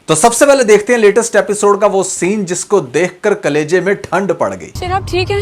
तो सबसे पहले देखते हैं लेटेस्ट एपिसोड का वो सीन जिसको देखकर कलेजे में ठंड पड़ गई। शेर आप ठीक है?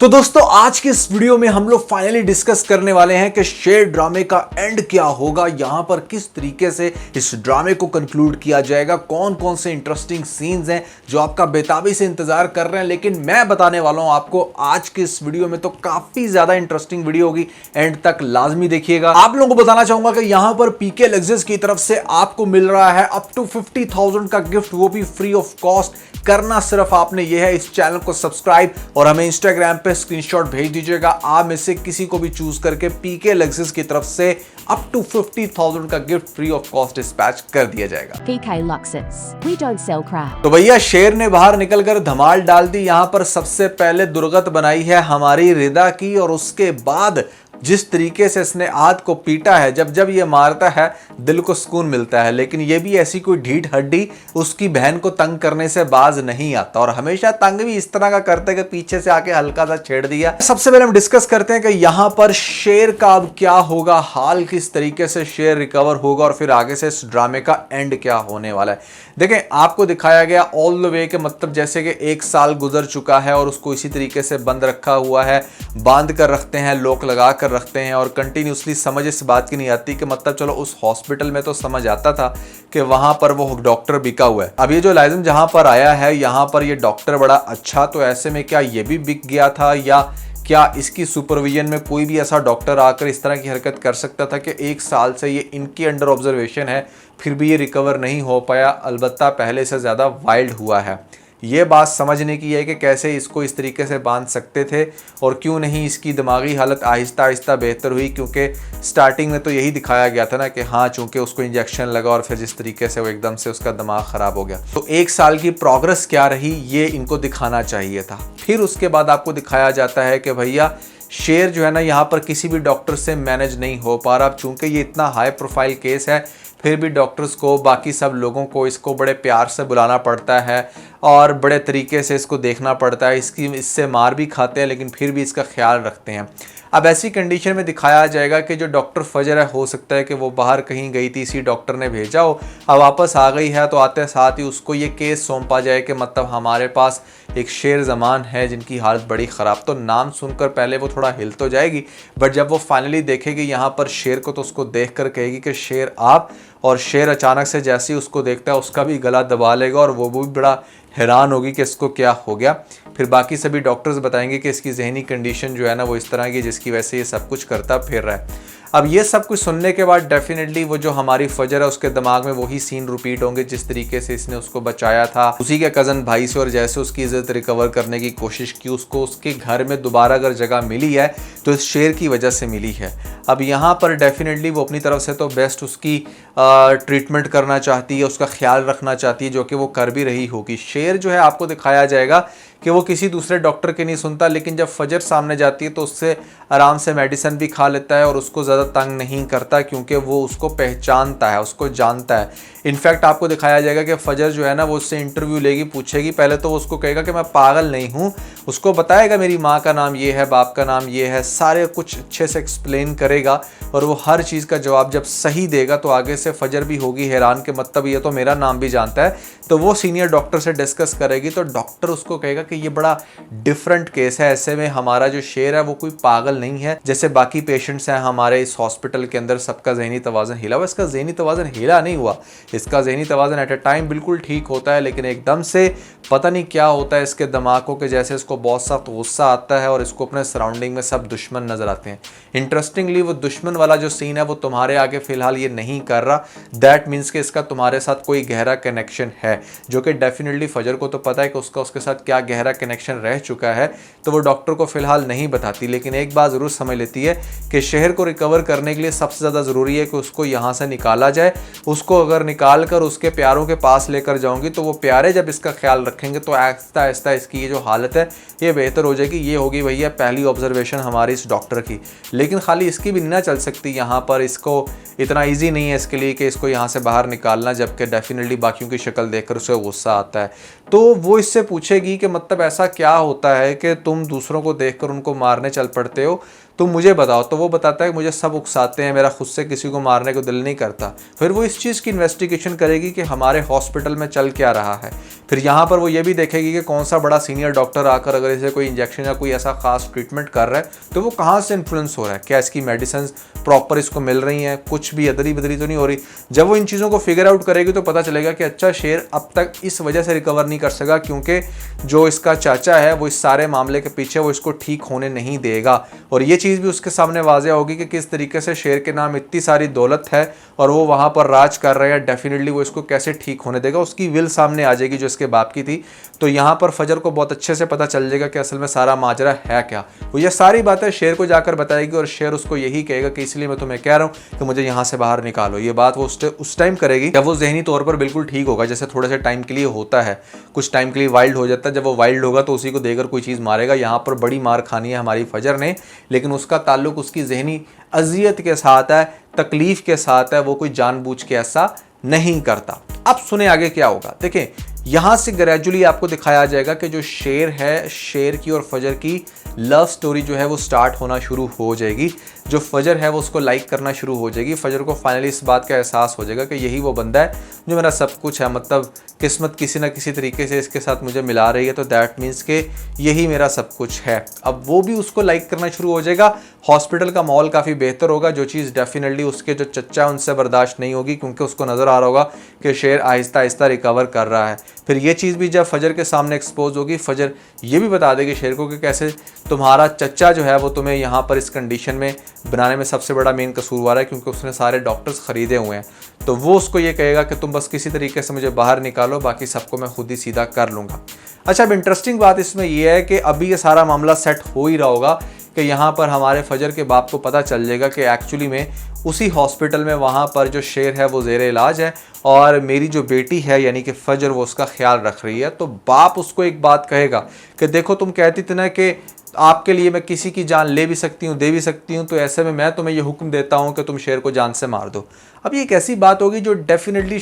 तो दोस्तों आज के इस वीडियो में हम लोग फाइनली डिस्कस करने वाले हैं कि शेर ड्रामे का एंड क्या होगा, यहां पर किस तरीके से इस ड्रामे को कंक्लूड किया जाएगा, कौन कौन से इंटरेस्टिंग सीन्स हैं जो आपका बेताबी से इंतजार कर रहे हैं। लेकिन मैं बताने वाला हूं आपको आज के इस वीडियो में तो काफी ज्यादा इंटरेस्टिंग वीडियो होगी, एंड तक लाजमी देखिएगा। आप लोगों को बताना चाहूंगा कि यहां पर पीके लग्जरीज की तरफ से आपको मिल रहा है अप टू 50,000 का गिफ्ट, वो भी फ्री ऑफ कॉस्ट। करना सिर्फ आपने ये है इस चैनल को सब्सक्राइब और हमें इंस्टाग्राम पे स्क्रीनशॉट भेज दीजिएगा। आप में से किसी को भी चूज करके पीके लग्जरीज की तरफ से अप टू 50,000 का gift free of cost dispatch कर दिया जाएगा। PK Luxus. We don't sell crap. तो भैया शेर ने बाहर निकलकर धमाल डाल दी। यहां पर सबसे पहले दुर्गत बनाई है हमारी रिदा की, और उसके बाद जिस तरीके से इसने आद को पीटा है, जब जब ये मारता है दिल को सुकून मिलता है। लेकिन ये भी ऐसी कोई ढीठ हड्डी उसकी बहन को तंग करने से बाज नहीं आता, और हमेशा तंग भी इस तरह का करते हैं कि पीछे से आके हल्का सा छेड़ दिया। सबसे पहले हम डिस्कस करते हैं कि यहां पर शेर का अब क्या होगा, हाल किस तरीके से शेर रिकवर होगा, और फिर आगे से इस ड्रामे का एंड क्या होने वाला है। देखें आपको दिखाया गया ऑल द वे के मतलब जैसे कि 1 साल गुजर चुका है और उसको इसी तरीके से बंद रखा हुआ है, बांध कर रखते हैं, लॉक लगा कर रखते हैं, और कंटिन्यूसली समझ इस बात की नहीं आती कि मतलब चलो उस हॉस्पिटल में तो समझ आता था कि वहां पर वो डॉक्टर बिका हुआ है। अब ये जो लाइजम जहां पर आया है यहां पर ये डॉक्टर बड़ा अच्छा, तो ऐसे में क्या ये भी बिक गया था, या क्या इसकी सुपरविजन में कोई भी ऐसा डॉक्टर आकर इस तरह की हरकत कर सकता था कि 1 साल से ये इनके अंडर ऑब्जर्वेशन है फिर भी ये रिकवर नहीं हो पाया, अलबत्ता पहले से ज़्यादा वाइल्ड हुआ है। ये बात समझने की है कि कैसे इसको इस तरीके से बांध सकते थे, और क्यों नहीं इसकी दिमागी हालत आहिस्ता आहिस्ता बेहतर हुई, क्योंकि स्टार्टिंग में तो यही दिखाया गया था ना कि हाँ चूंकि उसको इंजेक्शन लगा और फिर जिस तरीके से वो एकदम से उसका दिमाग ख़राब हो गया। तो 1 साल की प्रोग्रेस क्या रही ये इनको दिखाना चाहिए था। फिर उसके बाद आपको दिखाया जाता है कि भैया शेर जो है ना यहाँ पर किसी भी डॉक्टर से मैनेज नहीं हो पा रहा। चूंकि ये इतना हाई प्रोफाइल केस है फिर भी डॉक्टर्स को, बाकी सब लोगों को इसको बड़े प्यार से बुलाना पड़ता है और बड़े तरीके से इसको देखना पड़ता है। इससे मार भी खाते हैं लेकिन फिर भी इसका ख्याल रखते हैं। अब ऐसी कंडीशन में दिखाया जाएगा कि जो डॉक्टर फजर है हो सकता है कि वो बाहर कहीं गई थी, इसी डॉक्टर ने भेजा हो, अब वापस आ गई है, तो आते साथ ही उसको ये केस सौंपा जाए कि मतलब हमारे पास एक शेर जमान है जिनकी हालत बड़ी ख़राब। तो नाम सुनकर पहले वो थोड़ा हिल तो जाएगी, बट जब वो फाइनली देखेगी यहाँ पर शेर को तो उसको देख कर कहेगी कि शेर आप, और शेर अचानक से जैसे ही उसको देखता है उसका भी गला दबा लेगा, और वो भी बड़ा हैरान होगी कि इसको क्या हो गया। फिर बाकी सभी डॉक्टर्स बताएंगे कि इसकी जहनी कंडीशन जो है ना वो इस तरह की जिसकी वजह से ये सब कुछ करता फिर रहा है। अब ये सब कुछ सुनने के बाद डेफिनेटली वो जो हमारी फजर है उसके दिमाग में वही सीन रिपीट होंगे जिस तरीके से इसने उसको बचाया था उसी के कज़न भाई से, और जैसे उसकी इज्जत रिकवर करने की कोशिश की, उसको उसके घर में दोबारा अगर जगह मिली है तो इस शेर की वजह से मिली है। अब यहाँ पर डेफिनेटली वो अपनी तरफ से तो बेस्ट उसकी ट्रीटमेंट करना चाहती है, उसका ख्याल रखना चाहती है, जो कि वो कर भी रही होगी। शेर जो है आपको दिखाया जाएगा कि वो किसी दूसरे डॉक्टर के नहीं सुनता, लेकिन जब फजर सामने जाती है तो उससे आराम से मेडिसिन भी खा लेता है और उसको ज़्यादा तंग नहीं करता, क्योंकि वो उसको पहचानता है, उसको जानता है। इनफैक्ट आपको दिखाया जाएगा कि फजर जो है ना वो उससे इंटरव्यू लेगी, पूछेगी, पहले तो वो उसको कहेगा कि मैं पागल नहीं हूँ, उसको बताएगा मेरी माँ का नाम ये है, बाप का नाम ये है, सारे कुछ अच्छे से एक्सप्लेन करेगा, और वो हर चीज़ का जवाब जब सही देगा तो आगे से फजर भी होगी हैरान कि मतलब ये तो मेरा नाम भी जानता है। तो वो सीनियर डॉक्टर से डिस्कस करेगी, तो डॉक्टर उसको कहेगा कि ये बड़ा डिफरेंट केस है, ऐसे में हमारा जो शेर है वो कोई पागल नहीं है जैसे बाकी पेशेंट्स हैं हमारे इस हॉस्पिटल के अंदर, सबका ज़हनी तवाज़न हिला हुआ। इसका ज़हनी तवाज़न हिला नहीं हुआ, इसका ज़हनी तवाज़न एट ए टाइम बिल्कुल ठीक होता है, लेकिन एकदम से पता नहीं क्या होता है इसके दिमाग को कि जैसे इसको बहुत सख्त गुस्सा आता है और इसको अपने सराउंडिंग में सब दुश्मन नज़र आते हैं। इंटरेस्टिंगली वो दुश्मन वाला जो सीन है वो तुम्हारे आगे फ़िलहाल ये नहीं कर रहा, दैट मीन्स कि इसका तुम्हारे साथ कोई गहरा कनेक्शन है, जो कि डेफिनेटली फजर को तो पता है कि उसका उसके साथ क्या गहरा कनेक्शन रह चुका है, तो वो डॉक्टर को फ़िलहाल नहीं बताती। लेकिन एक बात ज़रूर समझ लेती है कि शहर को रिकवर करने के लिए सबसे ज़्यादा ज़रूरी है कि उसको यहाँ से निकाला जाए। उसको अगर निकाल कर उसके प्यारों के पास लेकर जाऊँगी तो वो प्यारे जब इसका ख्याल रखेंगे तो आहिस्ता आहिस्ता इसकी ये जो हालत है ये बेहतर हो जाएगी। ये होगी भैया पहली ऑब्जर्वेशन हमारी इस डॉक्टर की। लेकिन खाली इसकी भी ना चल सकती यहाँ पर, इसको इतना ईजी नहीं है इसके लिए कि इसको यहाँ से बाहर निकालना, जबकि डेफिनेटली बाकियों की शक्ल देखकर उसे गुस्सा आता है। तो वो इससे पूछेगी कि मतलब ऐसा क्या होता है कि तुम दूसरों को देखकर उनको मारने चल पड़ते हो। तुम मुझे बताओ। तो वो बताता है कि मुझे सब उकसाते हैं, मेरा खुद से किसी को मारने को दिल नहीं करता। फिर वो इस चीज़ की इन्वेस्टिगेशन करेगी कि हमारे हॉस्पिटल में चल क्या रहा है। फिर यहाँ पर वो ये भी देखेगी कि कौन सा बड़ा सीनियर डॉक्टर आकर अगर इसे कोई इंजेक्शन या कोई ऐसा खास ट्रीटमेंट कर रहा है तो वो कहाँ से इन्फ्लुएंस हो रहा है, क्या इसकी मेडिसिन प्रॉपर इसको मिल रही हैं, कुछ भी अदरी बदरी तो नहीं हो रही। जब वो इन चीज़ों को फिगर आउट करेगी तो पता चलेगा कि अच्छा, शेर अब तक इस वजह से रिकवर नहीं कर सका क्योंकि जो इसका चाचा है वो इस सारे मामले के पीछे वो इसको ठीक होने नहीं देगा। और ये चीज़ भी उसके सामने वाज़ेह होगी कि किस तरीके से शेर के नाम इतनी सारी दौलत है और वो वहाँ पर राज कर रहे हैं, डेफिनेटली वो इसको कैसे ठीक होने देगा। उसकी विल सामने आ जाएगी जो इसके बाप की थी। तो यहाँ पर फजर को बहुत अच्छे से पता चल जाएगा कि असल में सारा माजरा है क्या। वो ये सारी बातें शेर को जाकर बताएगी और शेर उसको यही कहेगा कि इसलिए मैं तुम्हें कह रहा हूँ कि मुझे यहाँ से बाहर निकालो। ये बात वो उस टाइम करेगी जब वो जहनी तौर पर बिल्कुल ठीक होगा, जैसे थोड़े से टाइम के लिए होता है, कुछ टाइम के लिए वाइल्ड हो जाता है। जब वो वाइल्ड होगा तो उसी को देकर कोई चीज़ मारेगा। यहाँ पर बड़ी मार खानी है हमारी फजर ने, लेकिन उसका ताल्लुक उसकी जहनी अजियत के साथ है, तकलीफ के साथ है। वो कोई जानबूझ के ऐसा नहीं करता। अब सुने आगे क्या होगा। देखें, यहाँ से ग्रेजुअली आपको दिखाया जाएगा कि जो शेर है, शेर की और फजर की लव स्टोरी जो है वो स्टार्ट होना शुरू हो जाएगी। जो फजर है वो उसको लाइक करना शुरू हो जाएगी। फजर को फाइनली इस बात का एहसास हो जाएगा कि यही वो बंदा है जो मेरा सब कुछ है, मतलब किस्मत किसी ना किसी तरीके से इसके साथ मुझे मिला रही है, तो दैट मीन्स के यही मेरा सब कुछ है। अब वो भी उसको लाइक करना शुरू हो जाएगा। हॉस्पिटल का माहौल काफ़ी बेहतर होगा, जो चीज़ डेफिनेटली उसके जो चच्चा है उनसे बर्दाश्त नहीं होगी, क्योंकि उसको नज़र आ रहा होगा कि शेर आहिस्ता आहिस्ता रिकवर कर रहा है। फिर ये चीज़ भी जब फजर के सामने एक्सपोज होगी, फजर ये भी बता देगी शेर को कि कैसे तुम्हारा चच्चा जो है वो तुम्हें यहाँ पर इस कंडीशन में बनाने में सबसे बड़ा मेन कसूरवार है, क्योंकि उसने सारे डॉक्टर्स ख़रीदे हुए हैं। तो वो उसको ये कहेगा कि तुम बस किसी तरीके से मुझे बाहर निकालो, बाकी सबको मैं खुद ही सीधा कर लूँगा। अच्छा, अब इंटरेस्टिंग बात इसमें यह है कि अभी ये सारा मामला सेट हो ही रहा होगा कि यहाँ पर हमारे फजर के बाप को पता चल जाएगा कि एक्चुअली में उसी हॉस्पिटल में वहाँ पर जो शेर है वो ज़ेरे इलाज है और मेरी जो बेटी है यानी कि फजर वो उसका ख्याल रख रही है। तो बाप उसको एक बात कहेगा कि देखो, तुम कहती थी ना कि आपके लिए मैं किसी की जान ले भी सकती हूँ, दे भी सकती हूँ, तो ऐसे में मैं तुम्हें ये हुक्म देता हूँ कि तुम शेर को जान से मार दो। अब ये एक ऐसी बात होगी जो डेफिनेटली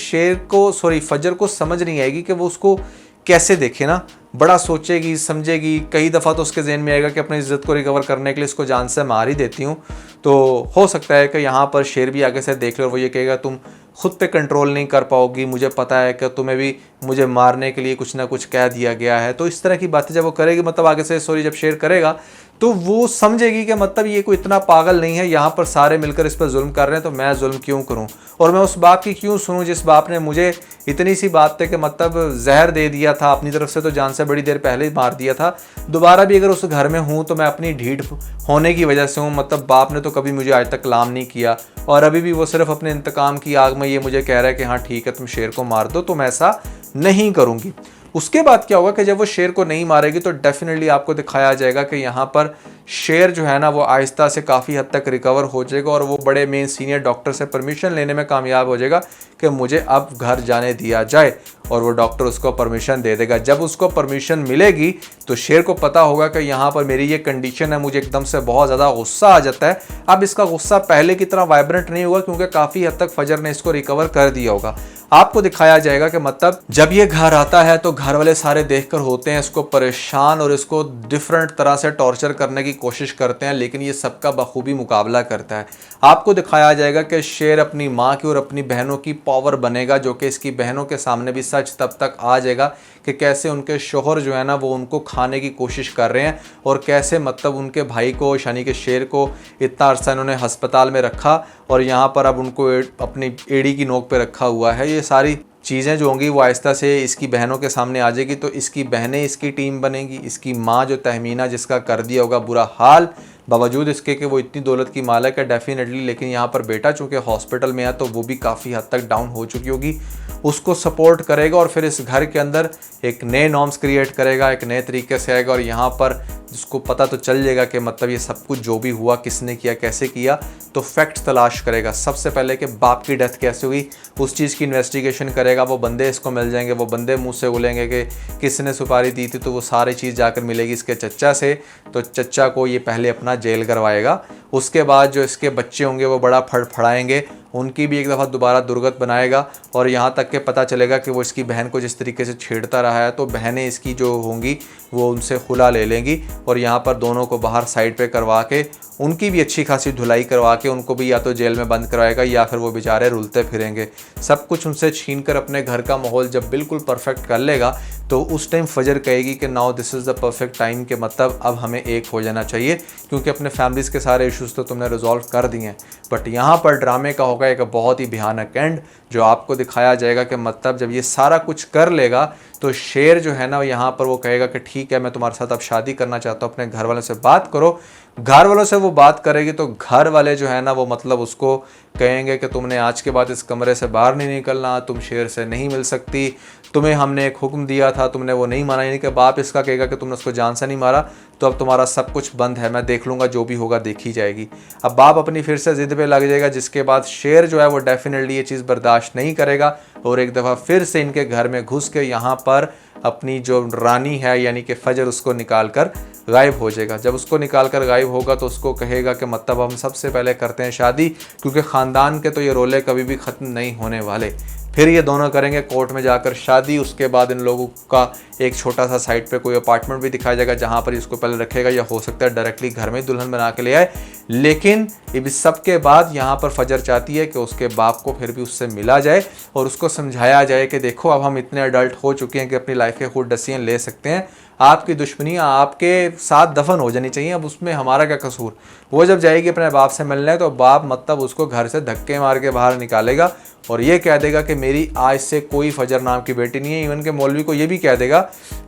फजर को समझ नहीं आएगी कि वो उसको कैसे देखे ना, बड़ा सोचेगी समझेगी। कई दफ़ा तो उसके जहन में आएगा कि अपनी इज्जत को रिकवर करने के लिए इसको जान से मार ही देती हूँ। तो हो सकता है कि यहाँ पर शेर भी आगे से देख लो और वो ये कहेगा तुम खुद पे कंट्रोल नहीं कर पाओगी, मुझे पता है कि तुम्हें भी मुझे मारने के लिए कुछ ना कुछ कह दिया गया है। तो इस तरह की बातें जब वो करेगी, मतलब आगे से जब शेर करेगा तो वो समझेगी कि मतलब ये कोई इतना पागल नहीं है, यहाँ पर सारे मिलकर इस पर जुल्म कर रहे हैं, तो मैं जुल्म क्यों करूँ और मैं उस बाप की क्यों सुनूँ जिस बाप ने मुझे इतनी सी बात थे कि मतलब जहर दे दिया था अपनी तरफ से, तो जान से बड़ी देर पहले ही मार दिया था। दोबारा भी अगर उस घर में हूँ तो मैं अपनी ढीठ होने की वजह से हूँ, मतलब बाप ने तो कभी मुझे आज तक कलाम नहीं किया और अभी भी वो सिर्फ अपने इंतकाम की आग में ये मुझे कह रहा है कि हाँ ठीक है तुम शेर को मार दो, तो मैं ऐसा नहीं करूँगी। उसके बाद क्या होगा कि जब वो शेर को नहीं मारेगी तो डेफिनेटली आपको दिखाया जाएगा कि यहाँ पर शेर जो है ना वो आहिस्ता से काफ़ी हद तक रिकवर हो जाएगा और वो बड़े मेन सीनियर डॉक्टर से परमिशन लेने में कामयाब हो जाएगा कि मुझे अब घर जाने दिया जाए, और वो डॉक्टर उसको परमिशन दे देगा। जब उसको परमिशन मिलेगी तो शेर को पता होगा कि यहाँ पर मेरी ये कंडीशन है, मुझे एकदम से बहुत ज़्यादा गुस्सा आ जाता है। अब इसका गुस्सा पहले की तरह वाइब्रेंट नहीं होगा क्योंकि काफ़ी हद तक फजर ने इसको रिकवर कर दिया होगा। आपको दिखाया जाएगा कि मतलब जब ये घर आता है तो घर वाले सारे देखकर होते हैं इसको परेशान और इसको डिफरेंट तरह से टॉर्चर करने की कोशिश करते हैं, लेकिन ये सबका बखूबी मुकाबला करता है। आपको दिखाया जाएगा कि शेर अपनी माँ की और अपनी बहनों की पावर बनेगा, जो कि इसकी बहनों के सामने भी सच तब तक आ जाएगा कि कैसे उनके शोहर जो है ना वो उनको खाने की कोशिश कर रहे हैं और कैसे मतलब उनके भाई को यानी कि शेर को इतना अरसा इन्होंने अस्पताल में रखा और यहाँ पर अब उनको अपनी एड़ी की नोक पे रखा हुआ है। ये सारी चीज़ें जो होंगी वो आहिस्ता से इसकी बहनों के सामने आ जाएगी, तो इसकी बहनें इसकी टीम बनेंगी। इसकी माँ जो तहमीना जिसका कर दिया होगा बुरा हाल, बावजूद इसके कि वो इतनी दौलत की मालिक है डेफिनेटली, लेकिन यहाँ पर बेटा चूँकि हॉस्पिटल में है तो वो भी काफ़ी हद तक डाउन हो चुकी होगी, उसको सपोर्ट करेगा और फिर इस घर के अंदर एक नए नॉर्म्स क्रिएट करेगा, एक नए तरीके से आएगा और यहाँ पर जिसको पता तो चल जाएगा कि मतलब ये सब कुछ जो भी हुआ किसने किया कैसे किया, तो फैक्ट्स तलाश करेगा। सबसे पहले कि बाप की डेथ कैसे हुई उस चीज़ की इन्वेस्टिगेशन करेगा। वो बंदे इसको मिल जाएंगे, वो बंदे मुँह से बोलेंगे कि किसने सुपारी दी थी, तो वो सारी चीज़ जाकर मिलेगी इसके चच्चा से। तो चच्चा को ये पहले अपना जेल करवाएगा, उसके बाद जो इसके बच्चे होंगे वो बड़ा फड़फड़ाएंगे, उनकी भी एक दफ़ा दोबारा दुर्गत बनाएगा और यहाँ तक के पता चलेगा कि वो इसकी बहन को जिस तरीके से छेड़ता रहा है तो बहनें इसकी जो होंगी वो उनसे खुला ले लेंगी और यहाँ पर दोनों को बाहर साइड पे करवा के उनकी भी अच्छी खासी धुलाई करवा के उनको भी या तो जेल में बंद कराएगा या फिर वो बेचारे रुलते फिरेंगे। सब कुछ उनसे छीन कर अपने घर का माहौल जब बिल्कुल परफेक्ट कर लेगा तो उस टाइम फजर कहेगी कि now this is the perfect time, के मतलब अब हमें एक हो जाना चाहिए, क्योंकि अपने फैमिलीज़ के सारे इश्यूज़ तो तुमने रिजॉल्व कर दिए हैं। बट यहाँ पर ड्रामे का होगा एक बहुत ही भयानक एंड जो आपको दिखाया जाएगा कि मतलब जब ये सारा कुछ कर लेगा तो शेर जो है ना यहाँ पर वो कहेगा कि ठीक है मैं तुम्हारे साथ अब शादी करना चाहता हूँ, अपने घर वालों से बात करो। घर वालों से वो बात करेगी तो घर वाले जो है ना वो मतलब उसको कहेंगे कि तुमने आज के बाद इस कमरे से बाहर नहीं निकलना, तुम शेर से नहीं मिल सकती, तुम्हें हमने एक हुक्म दिया था तुमने वो नहीं माना। यानी कि बाप इसका कहेगा कि तुमने उसको जान से नहीं मारा तो अब तुम्हारा सब कुछ बंद है, मैं देख लूँगा, जो भी होगा देखी जाएगी। अब बाप अपनी फिर से ज़िद पे लग जाएगा, जिसके बाद शेर जो है वो डेफिनेटली ये चीज़ बर्दाश्त नहीं करेगा और एक दफ़ा फिर से इनके घर में घुस के यहाँ पर अपनी जो रानी है यानी कि फजर उसको निकाल कर गायब हो जाएगा। जब उसको निकाल कर गायब होगा तो उसको कहेगा कि मतलब हम सबसे पहले करते हैं शादी, क्योंकि ख़ानदान के तो ये रोले कभी भी ख़त्म नहीं होने वाले। फिर ये दोनों करेंगे कोर्ट में जाकर शादी। उसके बाद इन लोगों का एक छोटा सा साइड पे कोई अपार्टमेंट भी दिखाया जाएगा जहाँ पर इसको पहले रखेगा, या हो सकता है डायरेक्टली घर में दुल्हन बना के ले आए। लेकिन इस सब के बाद यहाँ पर फजर चाहती है कि उसके बाप को फिर भी उससे मिला जाए और उसको समझाया जाए कि देखो अब हम इतने अडल्ट हो चुके हैं कि अपनी लाइफ के खुद डिसीजन ले सकते हैं, आपकी दुश्मनियाँ आपके साथ दफन हो जानी चाहिए, अब उसमें हमारा क्या कसूर। वो जब जाएगी अपने बाप से मिलने तो बाप मतलब उसको घर से धक्के मार के बाहर निकालेगा और ये कह देगा कि मेरी आज से कोई फजर नाम की बेटी नहीं है। इवन के मौलवी को ये भी कह देगा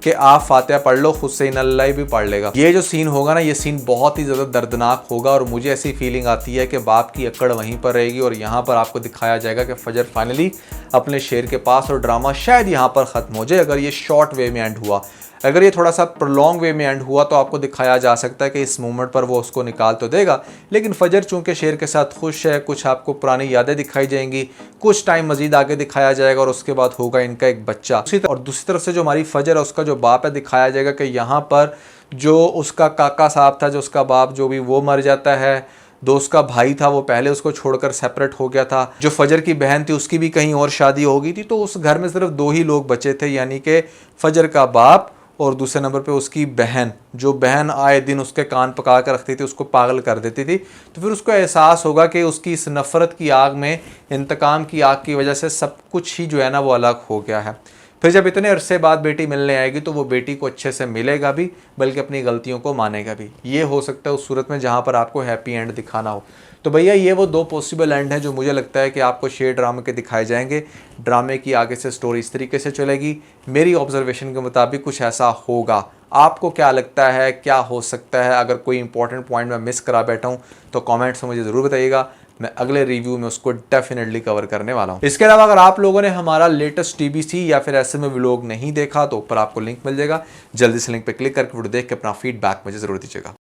कि आप फातिहा पढ़ लो, खुद से इन्नलिल्लाह भी पढ़ लेगा। ये जो सीन होगा ना, ये सीन बहुत ही ज़्यादा दर्दनाक होगा और मुझे ऐसी फीलिंग आती है कि बाप की अकड़ वहीं पर रहेगी और यहाँ पर आपको दिखाया जाएगा कि फजर फाइनली अपने शेर के पास और ड्रामा शायद यहाँ पर ख़त्म हो जाए अगर ये शॉर्ट वे में एंड हुआ। अगर ये थोड़ा सा प्रोलॉन्ग वे में एंड हुआ तो आपको दिखाया जा सकता है कि इस मोमेंट पर वो उसको निकाल तो देगा, लेकिन फजर चूंकि शेर के साथ खुश है, कुछ आपको पुरानी यादें दिखाई जाएंगी, कुछ टाइम मजीद आगे दिखाया जाएगा और उसके बाद होगा इनका एक बच्चा। और दूसरी तरफ से जो हमारी फजर है उसका जो बाप है दिखाया जाएगा कि यहाँ पर जो उसका काका साहब था, जो उसका बाप जो भी वो मर जाता है, दोस्त का भाई था वो पहले उसको छोड़कर सेपरेट हो गया था, जो फजर की बहन थी उसकी भी कहीं और शादी हो गई थी, तो उस घर में सिर्फ दो ही लोग बचे थे, यानी कि फजर का बाप और दूसरे नंबर पे उसकी बहन, जो बहन आए दिन उसके कान पका कर रखती थी, उसको पागल कर देती थी। तो फिर उसको एहसास होगा कि उसकी इस नफ़रत की आग में, इंतकाम की आग की वजह से सब कुछ ही जो है ना वो अलग हो गया है। फिर जब इतने अरसे बाद बेटी मिलने आएगी तो वो बेटी को अच्छे से मिलेगा भी, बल्कि अपनी गलतियों को मानेगा भी। ये हो सकता है उस सूरत में जहाँ पर आपको हैप्पी एंड दिखाना हो। तो भैया ये वो दो पॉसिबल एंड हैं जो मुझे लगता है कि आपको शेर ड्रामे के दिखाए जाएंगे। ड्रामे की आगे से स्टोरी इस तरीके से चलेगी, मेरी ऑब्जर्वेशन के मुताबिक कुछ ऐसा होगा। आपको क्या लगता है, क्या हो सकता है? अगर कोई इंपॉर्टेंट पॉइंट मैं मिस करा बैठा हूँ तो कमेंट्स में मुझे ज़रूर बताइएगा, मैं अगले रिव्यू में उसको डेफिनेटली कवर करने वाला हूँ। इसके अलावा अगर आप लोगों ने हमारा लेटेस्ट TBC या फिर SMA व्लॉग नहीं देखा तो ऊपर आपको लिंक मिल जाएगा, जल्दी से लिंक पे क्लिक करके वीडियो देख के अपना फीडबैक मुझे ज़रूर दीजिएगा।